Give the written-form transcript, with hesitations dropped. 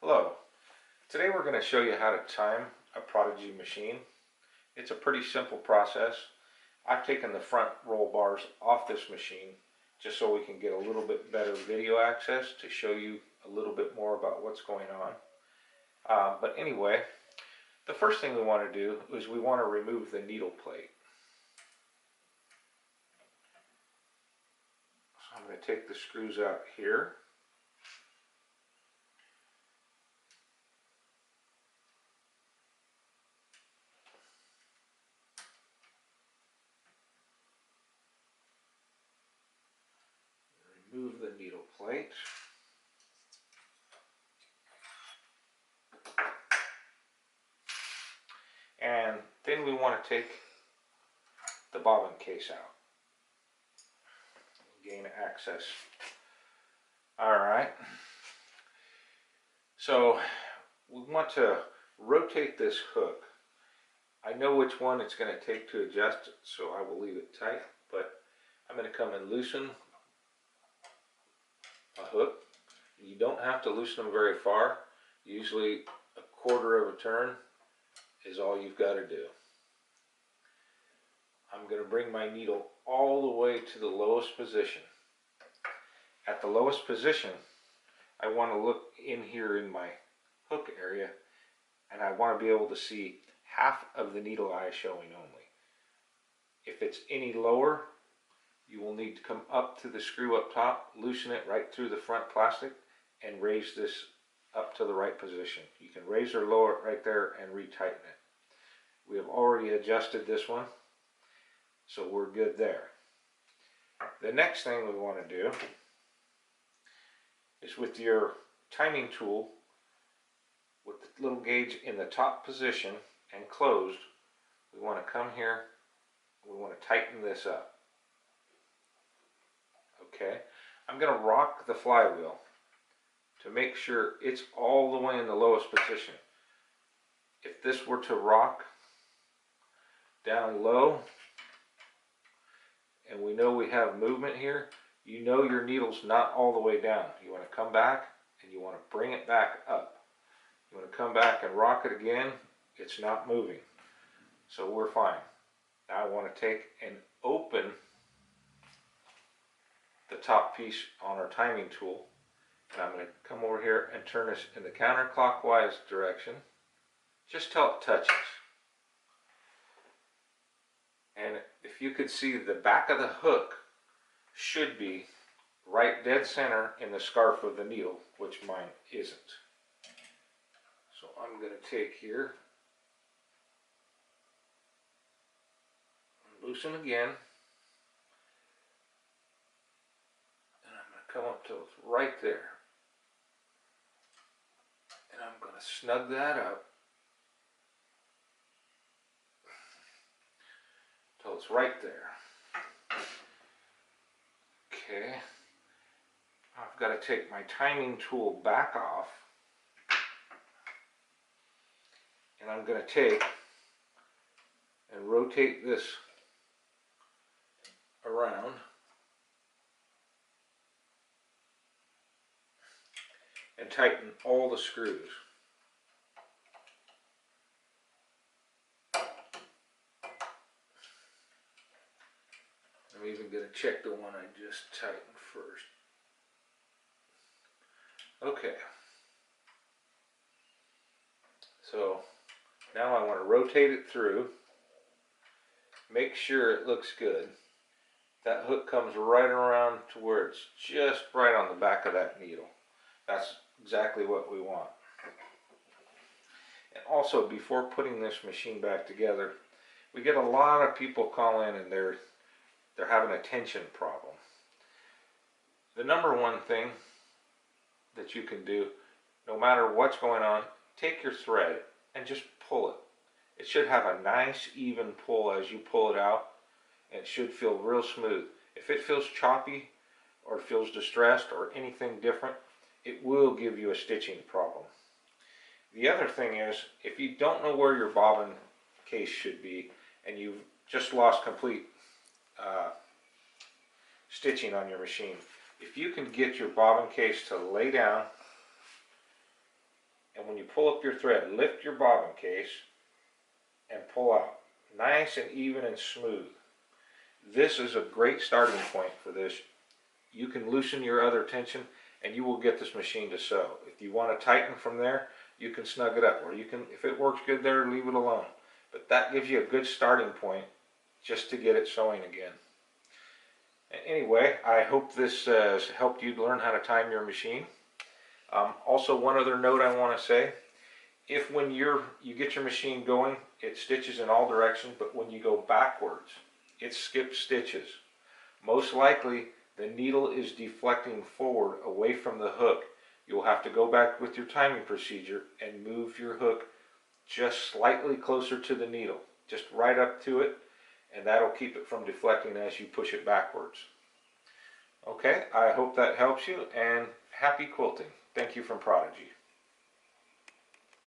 Hello. Today we're going to show you how to time a Prodigy machine. It's a pretty simple process. I've taken the front roll bars off this machine just so we can get a little bit better video access to show you a little bit more about what's going on. But anyway, the first thing we want to do is we want to remove the needle plate. So I'm going to take the screws out here. Remove the needle plate. And then we want to take the bobbin case out. Gain access. Alright. So we want to rotate this hook. I know which one it's going to take to adjust it, so I will leave it tight, but I'm going to come and loosen a hook. You don't have to loosen them very far. Usually a quarter of a turn is all you've got to do. I'm going to bring my needle all the way to the lowest position. At the lowest position, I want to look in here in my hook area, and I want to be able to see half of the needle eye showing only. If it's any lower, you will need to come up to the screw up top, loosen it right through the front plastic, and raise this up to the right position. You can raise or lower it right there and retighten it. We have already adjusted this one, so we're good there. The next thing we want to do is with your timing tool, with the little gauge in the top position and closed, we want to come here, we want to tighten this up. Okay, I'm going to rock the flywheel to make sure it's all the way in the lowest position. If this were to rock down low, and we know we have movement here, you know your needle's not all the way down. You want to come back and you want to bring it back up. You want to come back and rock it again, it's not moving. So we're fine. Now I want to take and open the top piece on our timing tool, and I'm going to come over here and turn this in the counterclockwise direction just till it touches. And if you could see, the back of the hook should be right dead center in the scarf of the needle, which mine isn't. So I'm going to take here, loosen again, and I'm going to come up till it's right there. And I'm going to snug that up till it's right there. Okay, I've got to take my timing tool back off, and I'm going to take and rotate this around and tighten all the screws. I'm even going to check the one I just tightened first. Okay. So now I want to rotate it through, make sure it looks good. That hook comes right around to where it's just right on the back of that needle. That's exactly what we want. And also, before putting this machine back together, we get a lot of people call in and they're having a tension problem. The number one thing that you can do, no matter what's going on, take your thread and just pull it. It should have a nice even pull as you pull it out, and it should feel real smooth. If it feels choppy or feels distressed or anything different, it will give you a stitching problem. The other thing is, if you don't know where your bobbin case should be and you've just lost complete stitching on your machine, if you can get your bobbin case to lay down and when you pull up your thread, lift your bobbin case and pull out. Nice and even and smooth. This is a great starting point for this. You can loosen your other tension and you will get this machine to sew. If you want to tighten from there, you can snug it up, or you can, if it works good there, leave it alone. But that gives you a good starting point just to get it sewing again. Anyway, I hope this has helped you learn how to time your machine. Also, one other note I want to say, if when you get your machine going, it stitches in all directions, but when you go backwards, it skips stitches. Most likely, the needle is deflecting forward away from the hook. You'll have to go back with your timing procedure and move your hook just slightly closer to the needle, just right up to it, and that'll keep it from deflecting as you push it backwards. Okay, I hope that helps you, and happy quilting. Thank you from Prodigy.